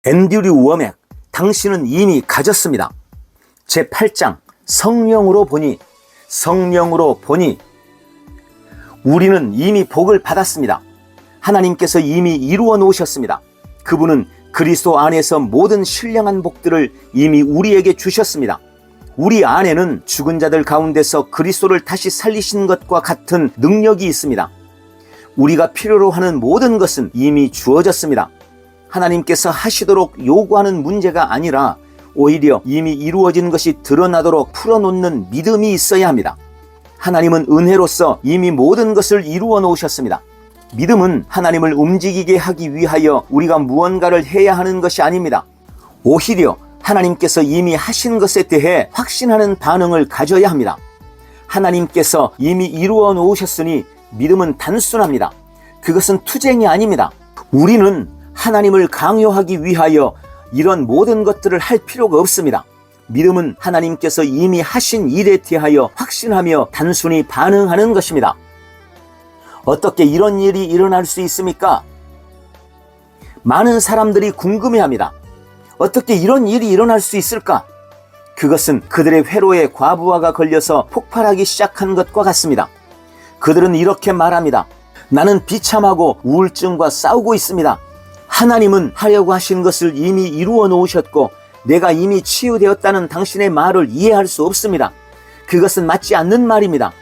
앤드류 워맥, 당신은 이미 가졌습니다. 제8장 성령으로 보니 우리는 이미 복을 받았습니다. 하나님께서 이미 이루어 놓으셨습니다. 그분은 그리스도 안에서 모든 신령한 복들을 이미 우리에게 주셨습니다. 우리 안에는 죽은 자들 가운데서 그리스도를 다시 살리신 것과 같은 능력이 있습니다. 우리가 필요로 하는 모든 것은 이미 주어졌습니다. 하나님께서 하시도록 요구하는 문제가 아니라 오히려 이미 이루어진 것이 드러나도록 풀어놓는 믿음이 있어야 합니다. 하나님은 은혜로서 이미 모든 것을 이루어 놓으셨습니다. 믿음은 하나님을 움직이게 하기 위하여 우리가 무언가를 해야 하는 것이 아닙니다. 오히려 하나님께서 이미 하신 것에 대해 확신하는 반응을 가져야 합니다. 하나님께서 이미 이루어 놓으셨으니 믿음은 단순합니다. 그것은 투쟁이 아닙니다. 우리는 하나님을 강요하기 위하여 이런 모든 것들을 할 필요가 없습니다. 믿음은 하나님께서 이미 하신 일에 대하여 확신하며 단순히 반응하는 것입니다. 어떻게 이런 일이 일어날 수 있습니까? 많은 사람들이 궁금해합니다. 어떻게 이런 일이 일어날 수 있을까? 그것은 그들의 회로에 과부하가 걸려서 폭발하기 시작한 것과 같습니다. 그들은 이렇게 말합니다. 나는 비참하고 우울증과 싸우고 있습니다. 하나님은 하려고 하신 것을 이미 이루어 놓으셨고 내가 이미 치유되었다는 당신의 말을 이해할 수 없습니다. 그것은 맞지 않는 말입니다.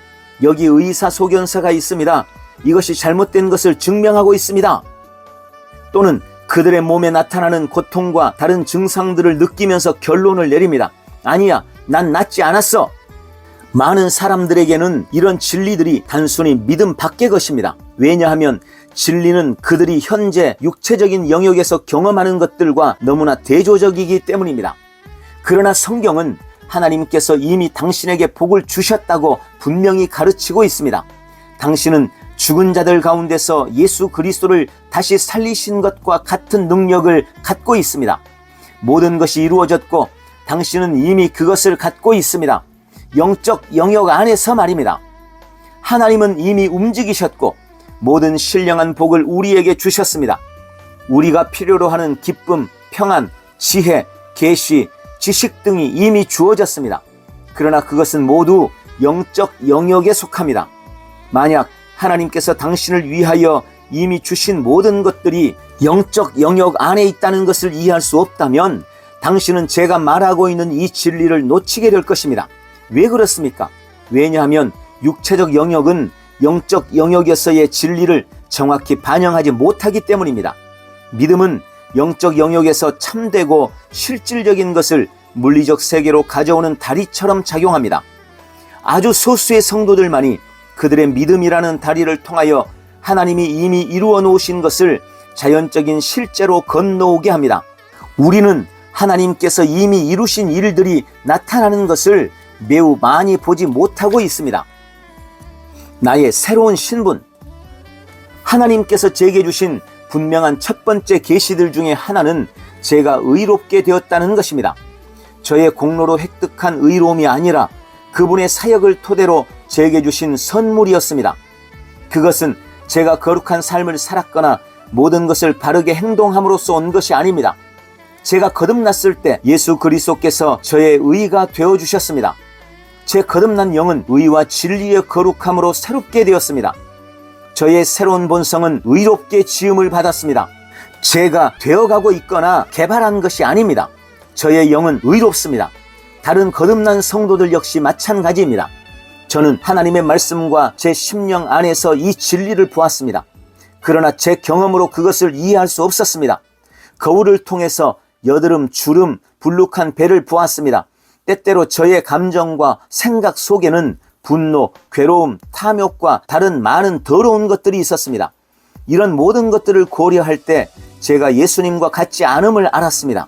여기 의사소견서가 있습니다. 이것이 잘못된 것을 증명하고 있습니다. 또는 그들의 몸에 나타나는 고통과 다른 증상들을 느끼면서 결론을 내립니다. 아니야, 난 낫지 않았어. 많은 사람들에게는 이런 진리들이 단순히 믿음 밖의 것입니다. 왜냐하면 진리는 그들이 현재 육체적인 영역에서 경험하는 것들과 너무나 대조적이기 때문입니다. 그러나 성경은 하나님께서 이미 당신에게 복을 주셨다고 분명히 가르치고 있습니다. 당신은 죽은 자들 가운데서 예수 그리스도를 다시 살리신 것과 같은 능력을 갖고 있습니다. 모든 것이 이루어졌고 당신은 이미 그것을 갖고 있습니다. 영적 영역 안에서 말입니다. 하나님은 이미 움직이셨고 모든 신령한 복을 우리에게 주셨습니다. 우리가 필요로 하는 기쁨, 평안, 지혜, 계시, 지식 등이 이미 주어졌습니다. 그러나 그것은 모두 영적 영역에 속합니다. 만약 하나님께서 당신을 위하여 이미 주신 모든 것들이 영적 영역 안에 있다는 것을 이해할 수 없다면 당신은 제가 말하고 있는 이 진리를 놓치게 될 것입니다. 왜 그렇습니까? 왜냐하면 육체적 영역은 영적 영역에서의 진리를 정확히 반영하지 못하기 때문입니다. 믿음은 영적 영역에서 참되고 실질적인 것을 물리적 세계로 가져오는 다리처럼 작용합니다. 아주 소수의 성도들만이 그들의 믿음이라는 다리를 통하여 하나님이 이미 이루어 놓으신 것을 자연적인 실제로 건너오게 합니다. 우리는 하나님께서 이미 이루신 일들이 나타나는 것을 매우 많이 보지 못하고 있습니다. 나의 새로운 신분, 하나님께서 제게 주신 분명한 첫 번째 계시들 중에 하나는 제가 의롭게 되었다는 것입니다. 저의 공로로 획득한 의로움이 아니라 그분의 사역을 토대로 제게 주신 선물이었습니다. 그것은 제가 거룩한 삶을 살았거나 모든 것을 바르게 행동함으로써 온 것이 아닙니다. 제가 거듭났을 때 예수 그리스도께서 저의 의가 되어주셨습니다. 제 거듭난 영은 의와 진리의 거룩함으로 새롭게 되었습니다. 저의 새로운 본성은 의롭게 지음을 받았습니다. 제가 되어가고 있거나 개발한 것이 아닙니다. 저의 영은 의롭습니다. 다른 거듭난 성도들 역시 마찬가지입니다. 저는 하나님의 말씀과 제 심령 안에서 이 진리를 보았습니다. 그러나 제 경험으로 그것을 이해할 수 없었습니다. 거울을 통해서 여드름, 주름, 불룩한 배를 보았습니다. 때때로 저의 감정과 생각 속에는 분노, 괴로움, 탐욕과 다른 많은 더러운 것들이 있었습니다. 이런 모든 것들을 고려할 때 제가 예수님과 같지 않음을 알았습니다.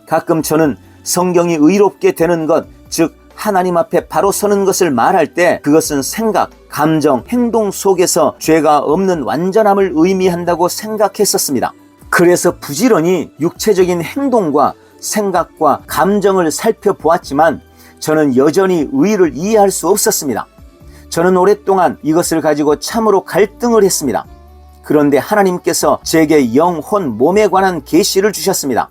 가끔 저는 성경이 의롭게 되는 것, 즉 하나님 앞에 바로 서는 것을 말할 때 그것은 생각, 감정, 행동 속에서 죄가 없는 완전함을 의미한다고 생각했었습니다. 그래서 부지런히 육체적인 행동과 생각과 감정을 살펴보았지만 저는 여전히 의를 이해할 수 없었습니다. 저는 오랫동안 이것을 가지고 참으로 갈등을 했습니다. 그런데 하나님께서 제게 영, 혼, 몸에 관한 계시를 주셨습니다.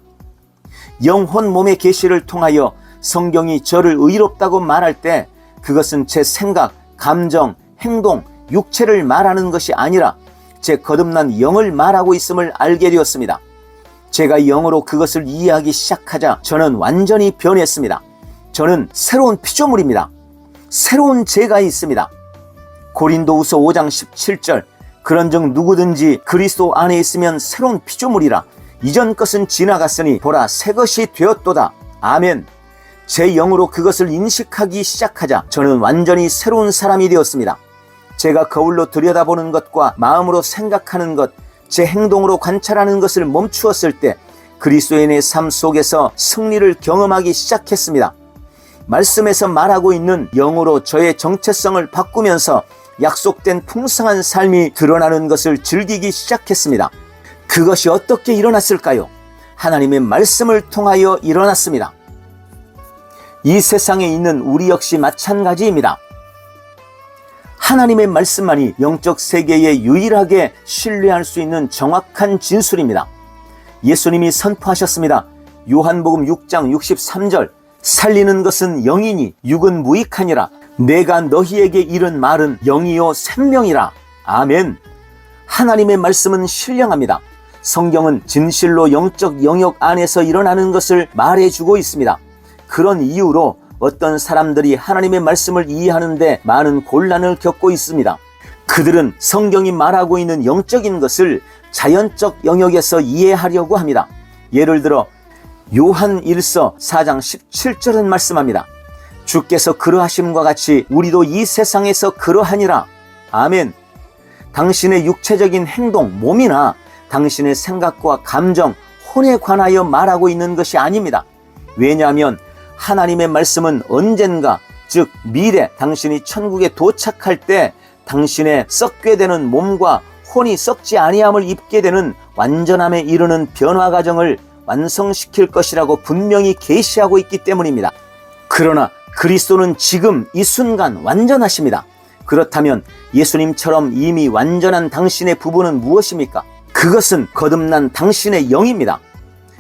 영혼 몸의 계시를 통하여 성경이 저를 의롭다고 말할 때 그것은 제 생각, 감정, 행동, 육체를 말하는 것이 아니라 제 거듭난 영을 말하고 있음을 알게 되었습니다. 제가 영으로 그것을 이해하기 시작하자 저는 완전히 변했습니다. 저는 새로운 피조물입니다. 새로운 제가 있습니다. 고린도후서 5장 17절 그런즉 누구든지 그리스도 안에 있으면 새로운 피조물이라 이전 것은 지나갔으니 보라 새 것이 되었도다. 아멘. 제 영으로 그것을 인식하기 시작하자 저는 완전히 새로운 사람이 되었습니다. 제가 거울로 들여다보는 것과 마음으로 생각하는 것, 제 행동으로 관찰하는 것을 멈추었을 때 그리스도인의 삶 속에서 승리를 경험하기 시작했습니다. 말씀에서 말하고 있는 영으로 저의 정체성을 바꾸면서 약속된 풍성한 삶이 드러나는 것을 즐기기 시작했습니다. 그것이 어떻게 일어났을까요? 하나님의 말씀을 통하여 일어났습니다. 이 세상에 있는 우리 역시 마찬가지입니다. 하나님의 말씀만이 영적 세계에 유일하게 신뢰할 수 있는 정확한 진술입니다. 예수님이 선포하셨습니다. 요한복음 6장 63절 살리는 것은 영이니 육은 무익하니라. 내가 너희에게 이른 말은 영이요 생명이라. 아멘. 하나님의 말씀은 신령합니다. 성경은 진실로 영적 영역 안에서 일어나는 것을 말해주고 있습니다. 그런 이유로 어떤 사람들이 하나님의 말씀을 이해하는데 많은 곤란을 겪고 있습니다. 그들은 성경이 말하고 있는 영적인 것을 자연적 영역에서 이해하려고 합니다. 예를 들어 요한 1서 4장 17절은 말씀합니다. 주께서 그러하심과 같이 우리도 이 세상에서 그러하니라. 아멘. 당신의 육체적인 행동, 몸이나 당신의 생각과 감정, 혼에 관하여 말하고 있는 것이 아닙니다. 왜냐하면 하나님의 말씀은 언젠가, 즉 미래 당신이 천국에 도착할 때 당신의 썩게 되는 몸과 혼이 썩지 아니함을 입게 되는 완전함에 이르는 변화 과정을 완성시킬 것이라고 분명히 계시하고 있기 때문입니다. 그러나 그리스도는 지금 이 순간 완전하십니다. 그렇다면 예수님처럼 이미 완전한 당신의 부분은 무엇입니까? 그것은 거듭난 당신의 영입니다.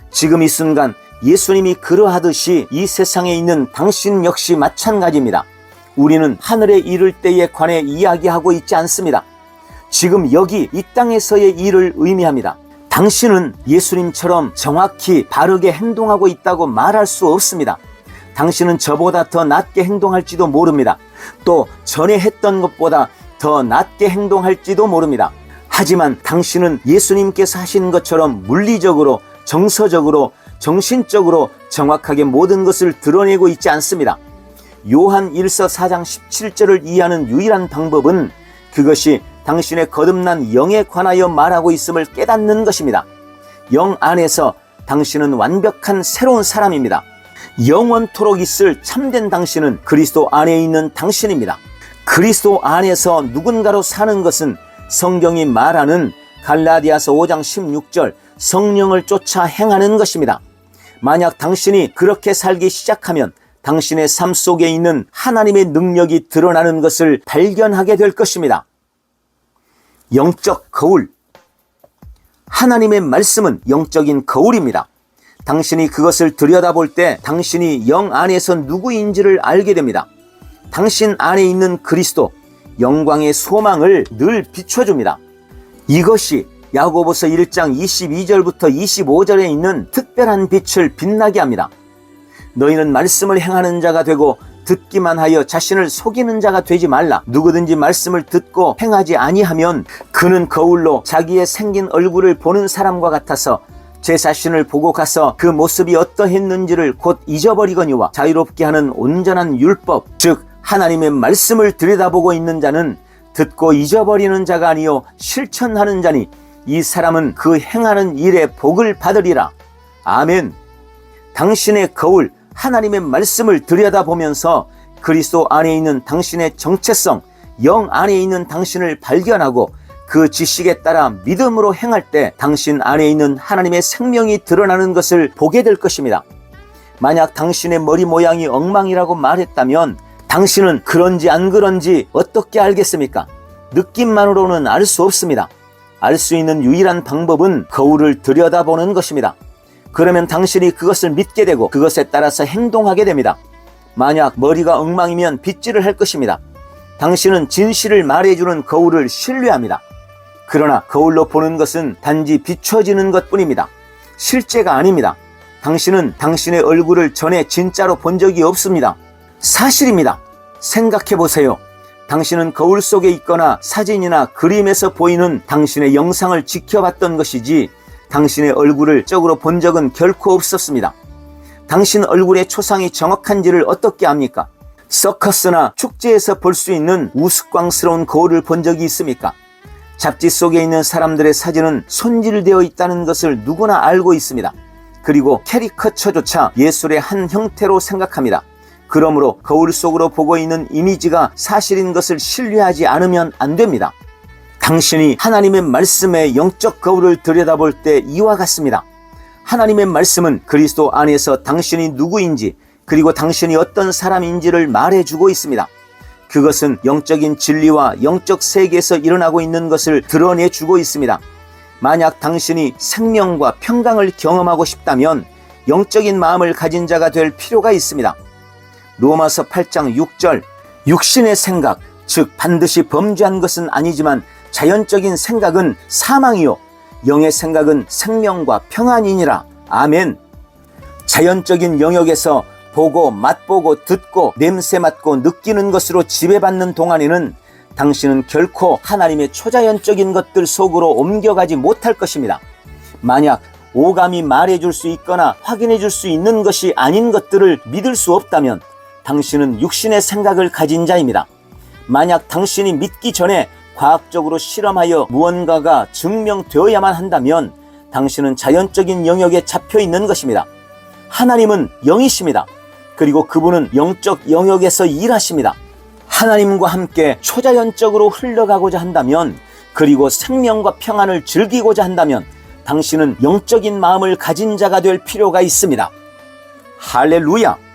지금 이 순간 예수님이 그러하듯이 이 세상에 있는 당신 역시 마찬가지입니다. 우리는 하늘에 이를 때에 관해 이야기하고 있지 않습니다. 지금 여기 이 땅에서의 일을 의미합니다. 당신은 예수님처럼 정확히 바르게 행동하고 있다고 말할 수 없습니다. 당신은 저보다 더 낫게 행동할지도 모릅니다. 또 전에 했던 것보다 더 낫게 행동할지도 모릅니다. 하지만 당신은 예수님께서 하신 것처럼 물리적으로, 정서적으로, 정신적으로 정확하게 모든 것을 드러내고 있지 않습니다. 요한 1서 4장 17절을 이해하는 유일한 방법은 그것이 당신의 거듭난 영에 관하여 말하고 있음을 깨닫는 것입니다. 영 안에서 당신은 완벽한 새로운 사람입니다. 영원토록 있을 참된 당신은 그리스도 안에 있는 당신입니다. 그리스도 안에서 누군가로 사는 것은 성경이 말하는 갈라디아서 5장 16절 성령을 쫓아 행하는 것입니다. 만약 당신이 그렇게 살기 시작하면 당신의 삶 속에 있는 하나님의 능력이 드러나는 것을 발견하게 될 것입니다. 영적 거울. 하나님의 말씀은 영적인 거울입니다. 당신이 그것을 들여다볼 때 당신이 영 안에서 누구인지를 알게 됩니다. 당신 안에 있는 그리스도, 영광의 소망을 늘 비춰줍니다. 이것이 야고보서 1장 22절부터 25절에 있는 특별한 빛을 빛나게 합니다. 너희는 말씀을 행하는 자가 되고 듣기만 하여 자신을 속이는 자가 되지 말라. 누구든지 말씀을 듣고 행하지 아니하면 그는 거울로 자기의 생긴 얼굴을 보는 사람과 같아서 제 자신을 보고 가서 그 모습이 어떠했는지를 곧 잊어버리거니와 자유롭게 하는 온전한 율법, 즉 하나님의 말씀을 들여다보고 있는 자는 듣고 잊어버리는 자가 아니요 실천하는 자니 이 사람은 그 행하는 일에 복을 받으리라. 아멘. 당신의 거울, 하나님의 말씀을 들여다보면서 그리스도 안에 있는 당신의 정체성, 영 안에 있는 당신을 발견하고 그 지식에 따라 믿음으로 행할 때 당신 안에 있는 하나님의 생명이 드러나는 것을 보게 될 것입니다. 만약 당신의 머리 모양이 엉망이라고 말했다면 당신은 그런지 안 그런지 어떻게 알겠습니까? 느낌만으로는 알 수 없습니다. 알 수 있는 유일한 방법은 거울을 들여다보는 것입니다. 그러면 당신이 그것을 믿게 되고 그것에 따라서 행동하게 됩니다. 만약 머리가 엉망이면 빗질을 할 것입니다. 당신은 진실을 말해주는 거울을 신뢰합니다. 그러나 거울로 보는 것은 단지 비춰지는 것뿐입니다. 실제가 아닙니다. 당신은 당신의 얼굴을 전에 진짜로 본 적이 없습니다. 사실입니다. 생각해 보세요. 당신은 거울 속에 있거나 사진이나 그림에서 보이는 당신의 영상을 지켜봤던 것이지 당신의 얼굴을 적으로 본 적은 결코 없었습니다. 당신 얼굴의 초상이 정확한지를 어떻게 압니까? 서커스나 축제에서 볼 수 있는 우스꽝스러운 거울을 본 적이 있습니까? 잡지 속에 있는 사람들의 사진은 손질되어 있다는 것을 누구나 알고 있습니다. 그리고 캐리커처조차 예술의 한 형태로 생각합니다. 그러므로 거울 속으로 보고 있는 이미지가 사실인 것을 신뢰하지 않으면 안 됩니다. 당신이 하나님의 말씀의 영적 거울을 들여다볼 때 이와 같습니다. 하나님의 말씀은 그리스도 안에서 당신이 누구인지 그리고 당신이 어떤 사람인지를 말해주고 있습니다. 그것은 영적인 진리와 영적 세계에서 일어나고 있는 것을 드러내주고 있습니다. 만약 당신이 생명과 평강을 경험하고 싶다면 영적인 마음을 가진 자가 될 필요가 있습니다. 로마서 8장 6절, 육신의 생각, 즉 반드시 범죄한 것은 아니지만 자연적인 생각은 사망이요 영의 생각은 생명과 평안이니라. 아멘. 자연적인 영역에서 보고 맛보고 듣고 냄새 맡고 느끼는 것으로 지배받는 동안에는 당신은 결코 하나님의 초자연적인 것들 속으로 옮겨가지 못할 것입니다. 만약 오감이 말해줄 수 있거나 확인해줄 수 있는 것이 아닌 것들을 믿을 수 없다면 당신은 육신의 생각을 가진 자입니다. 만약 당신이 믿기 전에 과학적으로 실험하여 무언가가 증명되어야만 한다면 당신은 자연적인 영역에 잡혀 있는 것입니다. 하나님은 영이십니다. 그리고 그분은 영적 영역에서 일하십니다. 하나님과 함께 초자연적으로 흘러가고자 한다면 그리고 생명과 평안을 즐기고자 한다면 당신은 영적인 마음을 가진 자가 될 필요가 있습니다. 할렐루야!